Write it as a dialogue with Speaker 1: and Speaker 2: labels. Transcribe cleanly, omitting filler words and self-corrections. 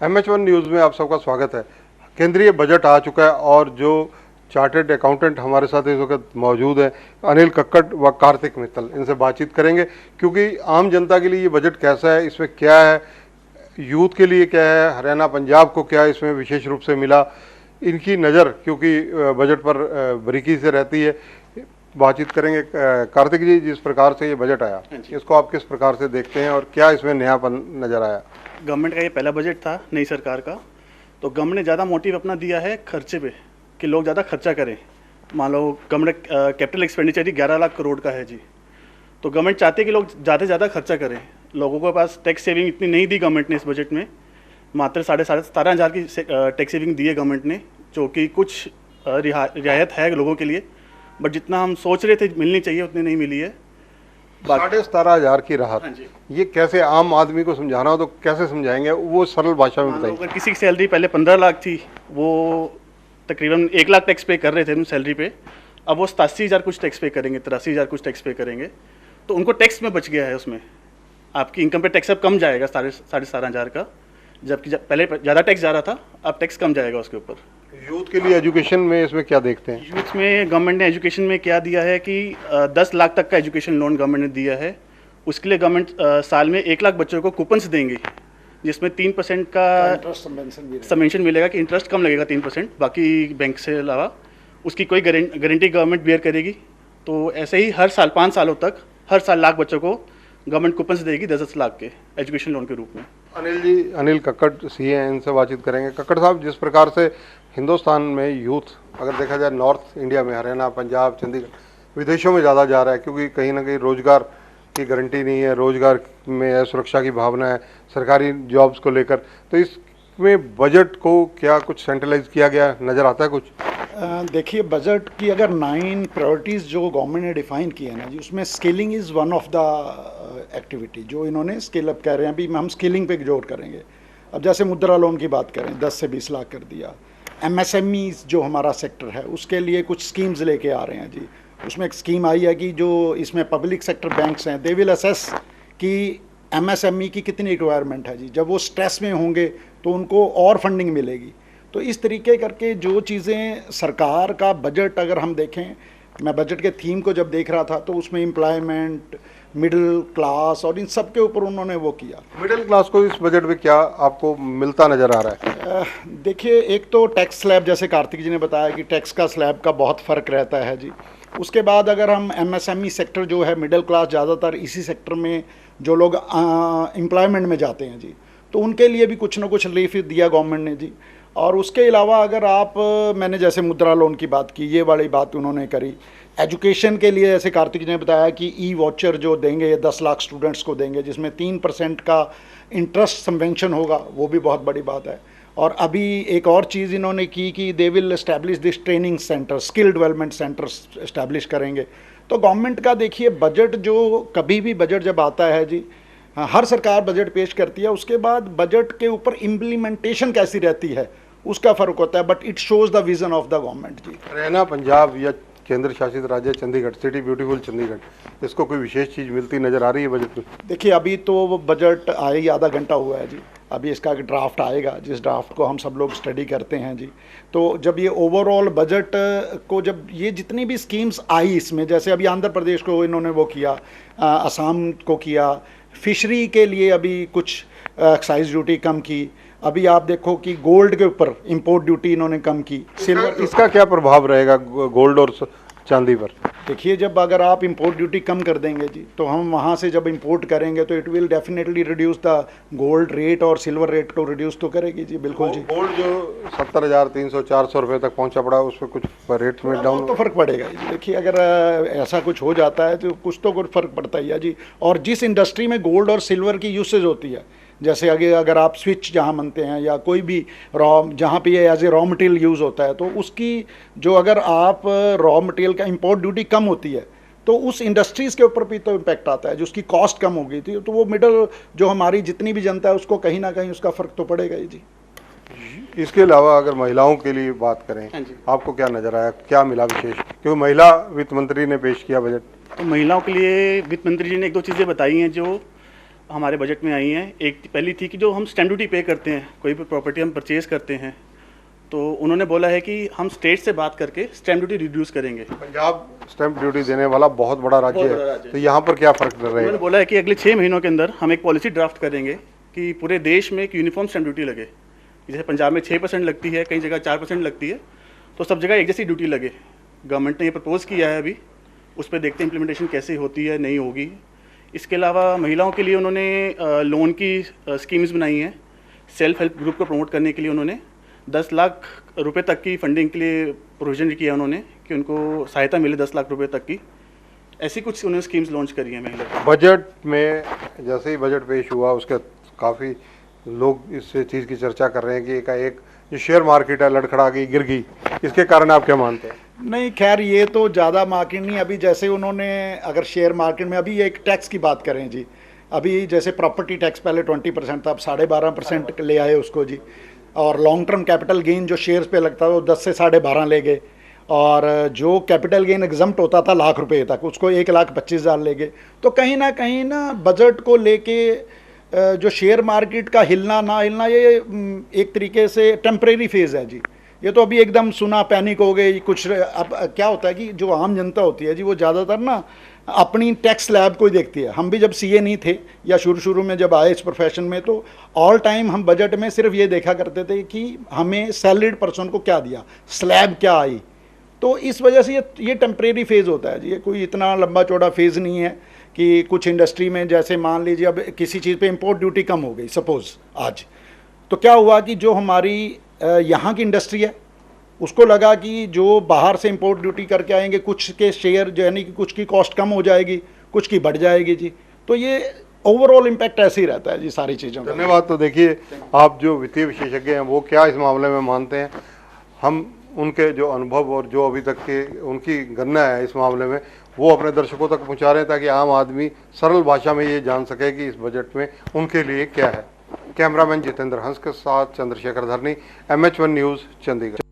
Speaker 1: MH1 news में आप सबका स्वागत है। केंद्रीय बजट आ चुका है और जो चार्टर्ड अकाउंटेंट हमारे साथ इस वक्त मौजूद हैं, अनिल कक्कड़ व कार्तिक मित्तल, इनसे बातचीत करेंगे क्योंकि आम जनता के लिए ये बजट कैसा है, इसमें क्या है, यूथ के लिए क्या है, हरियाणा पंजाब को क्या इसमें विशेष रूप से मिला, इनकी नज़र क्योंकि बजट पर बारीकी से रहती है। बातचीत करेंगे। कार्तिक जी, जिस प्रकार से ये बजट आया, इसको आप किस प्रकार से देखते हैं और क्या इसमें नयापन नज़र आया?
Speaker 2: गवर्नमेंट का ये पहला बजट था नई सरकार का, तो गवर्नमेंट ने ज़्यादा मोटिव अपना दिया है खर्चे पे कि लोग ज़्यादा खर्चा करें। मान लो गवर्नमेंट कैपिटल एक्सपेंडिचर ही 11 लाख करोड़ का है जी, तो गवर्नमेंट चाहती है कि लोग ज़्यादा से ज़्यादा खर्चा करें। लोगों के पास टैक्स सेविंग इतनी नहीं दी गवर्नमेंट ने इस बजट में, मात्र 17,500 की टैक्स सेविंग दी है गवर्नमेंट ने, जो कि कुछ रियायत है लोगों के लिए, बट जितना हम सोच रहे थे मिलनी चाहिए उतनी नहीं मिली है।
Speaker 1: 17,500 की राहत,
Speaker 2: हाँ जी।
Speaker 1: ये कैसे आम आदमी को समझाना हो तो कैसे समझाएंगे, वो सरल भाषा में बताइए।
Speaker 2: अगर किसी की सैलरी पहले 15 लाख थी, वो तकरीबन 1 लाख टैक्स पे कर रहे थे हम सैलरी पे, अब वो 87,000 कुछ टैक्स पे करेंगे, 83,000 कुछ टैक्स पे करेंगे, तो उनको टैक्स में बच गया है। उसमें आपकी इनकम पे टैक्स अब कम जाएगा 17,500 का, जबकि पहले ज़्यादा टैक्स जा रहा था, अब टैक्स कम जाएगा उसके ऊपर।
Speaker 1: यूथ के लिए एजुकेशन में इसमें क्या देखते हैं?
Speaker 2: यूथ में गवर्नमेंट ने एजुकेशन में क्या दिया है कि 10 लाख तक का एजुकेशन लोन गवर्नमेंट ने दिया है। उसके लिए गवर्नमेंट साल में 1 लाख बच्चों को कूपन्स देंगे, जिसमें 3% का सबवेंशन मिलेगा कि इंटरेस्ट कम लगेगा 3%, बाकी बैंक से अलावा उसकी कोई गारंटी गवर्नमेंट बेयर करेगी। तो ऐसे ही हर साल 5 सालों तक हर साल लाख बच्चों को गवर्नमेंट कूपन्स देगी 10-10 लाख के एजुकेशन लोन के रूप में।
Speaker 1: अनिल जी, अनिल कक्कड़ सीए हैं, इनसे बातचीत करेंगे। कक्कड़ साहब, जिस प्रकार से हिंदुस्तान में यूथ, अगर देखा जाए नॉर्थ इंडिया में, हरियाणा, पंजाब, चंडीगढ़, विदेशों में ज़्यादा जा रहा है क्योंकि कहीं ना कहीं रोज़गार की गारंटी नहीं है, रोज़गार में है, सुरक्षा की भावना है, सरकारी जॉब्स को लेकर, तो इसमें बजट को क्या कुछ सेंट्रलाइज किया गया नज़र आता है कुछ?
Speaker 3: देखिए, बजट की अगर 9 प्रायोरिटीज़ जो गवर्नमेंट ने डिफ़ाइन की है ना जी, उसमें skilling is one of the activity जो इन्होंने स्किल अप कह रहे हैं। अभी हम स्किलिंग पे जोर करेंगे। अब जैसे मुद्रा लोन की बात करें, 10 से 20 लाख कर दिया। MSMEs जो हमारा सेक्टर है, उसके लिए कुछ स्कीम्स लेके आ रहे हैं जी। उसमें एक स्कीम आई है कि जो इसमें पब्लिक सेक्टर बैंक्स हैं, दे विल असेस कि MSME की कितनी रिक्वायरमेंट है जी। जब वो स्ट्रेस में होंगे तो उनको और फंडिंग मिलेगी। तो इस तरीके करके जो चीज़ें सरकार का बजट अगर हम देखें, मैं बजट के थीम को जब देख रहा था तो उसमें एम्प्लॉयमेंट, मिडिल क्लास और इन सब के ऊपर उन्होंने वो किया।
Speaker 1: मिडिल क्लास को इस बजट में क्या आपको मिलता नज़र आ रहा है?
Speaker 3: देखिए, एक तो टैक्स स्लैब, जैसे कार्तिक जी ने बताया कि टैक्स का स्लैब का बहुत फ़र्क रहता है जी। उसके बाद अगर हम MSME सेक्टर जो है, मिडिल क्लास ज़्यादातर इसी सेक्टर में जो लोग एम्प्लॉयमेंट में जाते हैं जी, तो उनके लिए भी कुछ ना कुछ रिलीफ दिया गवर्नमेंट ने जी। और उसके अलावा अगर आप, मैंने जैसे मुद्रा लोन की बात की, ये वाली बात उन्होंने करी। एजुकेशन के लिए जैसे कार्तिक जी ने बताया कि ई-वाचर जो देंगे, ये 10 लाख स्टूडेंट्स को देंगे, जिसमें 3% का इंटरेस्ट सबवेंशन होगा, वो भी बहुत बड़ी बात है। और अभी एक और चीज़ इन्होंने की कि they will establish this training centre, skill development centre establish करेंगे। तो गवर्नमेंट का देखिए, बजट जो कभी भी बजट जब आता है जी, हर सरकार बजट पेश करती है, उसके बाद बजट के ऊपर इम्प्लीमेंटेशन कैसी रहती है उसका फ़र्क होता है, but it shows the vision of the government जी।
Speaker 1: हरियाणा, पंजाब या केंद्र शासित राज्य चंडीगढ़, सिटी ब्यूटीफुल चंडीगढ़, इसको कोई विशेष चीज़ मिलती नज़र आ रही है बजट में?
Speaker 3: देखिए, अभी तो वो बजट आए ही आधा घंटा हुआ है जी। अभी इसका ड्राफ्ट आएगा, जिस ड्राफ्ट को हम सब लोग स्टडी करते हैं जी। तो जब ये ओवरऑल बजट को, जब ये जितनी भी स्कीम्स आई इसमें, जैसे अभी आंध्र प्रदेश को इन्होंने वो किया, असम को किया, फिशरी के लिए अभी कुछ एक्साइज ड्यूटी कम की। अभी आप देखो कि गोल्ड के ऊपर इंपोर्ट ड्यूटी इन्होंने कम की। सिल्वर,
Speaker 1: इसका क्या प्रभाव रहेगा गोल्ड और चांदी पर?
Speaker 3: देखिए, जब अगर आप इंपोर्ट ड्यूटी कम कर देंगे जी, तो हम वहाँ से जब इंपोर्ट करेंगे तो it will definitely reduce the gold rate, और सिल्वर रेट को रिड्यूस तो करेगी जी, बिल्कुल जी।
Speaker 1: गोल्ड जो 70,300-400 रुपये तक पहुँचा पड़ा, उस पर कुछ रेट में डाउन
Speaker 3: तो फ़र्क पड़ेगा जी। देखिए, अगर ऐसा कुछ हो जाता है तो कुछ फ़र्क पड़ता ही है जी। और जिस इंडस्ट्री में गोल्ड और सिल्वर की यूसेज होती है, जैसे अगर आप स्विच जहाँ बनते हैं या कोई भी जहाँ पे ये as a raw material use होता है, तो उसकी जो, अगर आप रॉ मटेरियल का इंपोर्ट ड्यूटी कम होती है तो उस इंडस्ट्रीज़ के ऊपर भी तो इम्पैक्ट आता है, जो उसकी कॉस्ट कम हो गई थी, तो वो मिडल जो हमारी जितनी भी जनता है उसको कहीं ना कहीं उसका फ़र्क तो पड़ेगा ही जी।
Speaker 1: इसके अलावा अगर महिलाओं के लिए बात करें, आपको क्या नज़र आया, क्या मिला विशेष? क्योंकि महिला वित्त मंत्री ने पेश किया बजट।
Speaker 2: तो महिलाओं के लिए वित्त मंत्री जी ने 1-2 चीज़ें बताई हैं जो हमारे बजट में आई हैं। एक पहली थी कि जो हम स्टैम्प ड्यूटी पे करते हैं, कोई भी प्रॉपर्टी हम परचेज करते हैं, तो उन्होंने बोला है कि हम स्टेट से बात करके स्टैम्प ड्यूटी रिड्यूस करेंगे।
Speaker 1: पंजाब स्टैंप ड्यूटी देने वाला बहुत बड़ा राज्य
Speaker 2: बहुत बड़ा
Speaker 1: है,
Speaker 2: राज्य है।
Speaker 1: तो यहाँ पर क्या फर्क
Speaker 2: उन्होंने
Speaker 1: रहेगा?
Speaker 2: बोला है कि अगले 6 महीनों के अंदर हम एक पॉलिसी ड्राफ्ट करेंगे कि पूरे देश में एक यूनिफॉर्म स्टैम्प ड्यूटी लगे। जैसे पंजाब में 6% लगती है, कई जगह 4% लगती है, तो सब जगह एक जैसी ड्यूटी लगे। गवर्नमेंट ने ये प्रपोज़ किया है, अभी उस पर देखते हैं इम्प्लीमेंटेशन कैसे होती है, नहीं होगी। इसके अलावा महिलाओं के लिए उन्होंने लोन की स्कीम्स बनाई हैं। सेल्फ हेल्प ग्रुप को प्रमोट करने के लिए उन्होंने 10 लाख रुपए तक की फंडिंग के लिए प्रोविजन किया उन्होंने कि उनको सहायता मिले 10 लाख रुपए तक की। ऐसी कुछ उन्होंने स्कीम्स लॉन्च करी हैं महिला को।
Speaker 1: बजट में जैसे ही बजट पेश हुआ उसके काफ़ी लोग इस चीज़ की चर्चा कर रहे हैं कि एकाएक जो शेयर मार्केट है लड़खड़ा गई, गिर गई, इसके कारण आप क्या मानते हैं?
Speaker 3: नहीं, खैर ये तो ज़्यादा मार्केट नहीं। अभी जैसे उन्होंने अगर शेयर मार्केट में अभी एक टैक्स की बात करें जी, अभी जैसे प्रॉपर्टी टैक्स पहले 20% था, अब 12.5% ले आए उसको जी। और लॉन्ग टर्म कैपिटल गेन जो शेयर्स पे लगता था वो 10 से 12.5 ले गए। और जो कैपिटल गेन एग्जम्प्ट होता था लाख रुपए तक, उसको 1,25,000 ले गए। तो कहीं ना बजट को लेके जो शेयर मार्केट का हिलना ना हिलना, ये एक तरीके से टेम्परेरी फेज़ है जी। ये तो अभी एकदम सुना पैनिक हो गई कुछ। अब क्या होता है कि जो आम जनता होती है जी, वो ज़्यादातर ना अपनी टैक्स स्लैब को ही देखती है। हम भी जब सीए नहीं थे या शुरू में जब आए इस प्रोफेशन में, तो ऑल टाइम हम बजट में सिर्फ ये देखा करते थे कि हमें सैलरीड पर्सन को क्या दिया, स्लैब क्या आई। तो इस वजह से ये टेम्परेरी फेज़ होता है जी, ये कोई इतना लंबा चौड़ा फेज़ नहीं है कि कुछ इंडस्ट्री में जैसे मान लीजिए अब किसी चीज़ पे इंपोर्ट ड्यूटी कम हो गई सपोज़ आज, तो क्या हुआ कि जो हमारी यहाँ की इंडस्ट्री है उसको लगा कि जो बाहर से इंपोर्ट ड्यूटी करके आएंगे, कुछ के शेयर यानी कि कुछ की कॉस्ट कम हो जाएगी, कुछ की बढ़ जाएगी जी। तो ये ओवरऑल इम्पैक्ट ऐसे ही रहता है जी सारी चीज़ों का।
Speaker 1: धन्यवाद। तो देखिए, आप जो वित्तीय विशेषज्ञ हैं वो क्या इस मामले में मानते हैं, हम उनके जो अनुभव और जो अभी तक के उनकी गणना है इस मामले में वो अपने दर्शकों तक पहुंचा रहे हैं, ताकि आम आदमी सरल भाषा में ये जान सके कि इस बजट में उनके लिए क्या है। कैमरामैन जितेंद्र हंस के साथ चंद्रशेखर धरनी, MH1 न्यूज़, चंडीगढ़।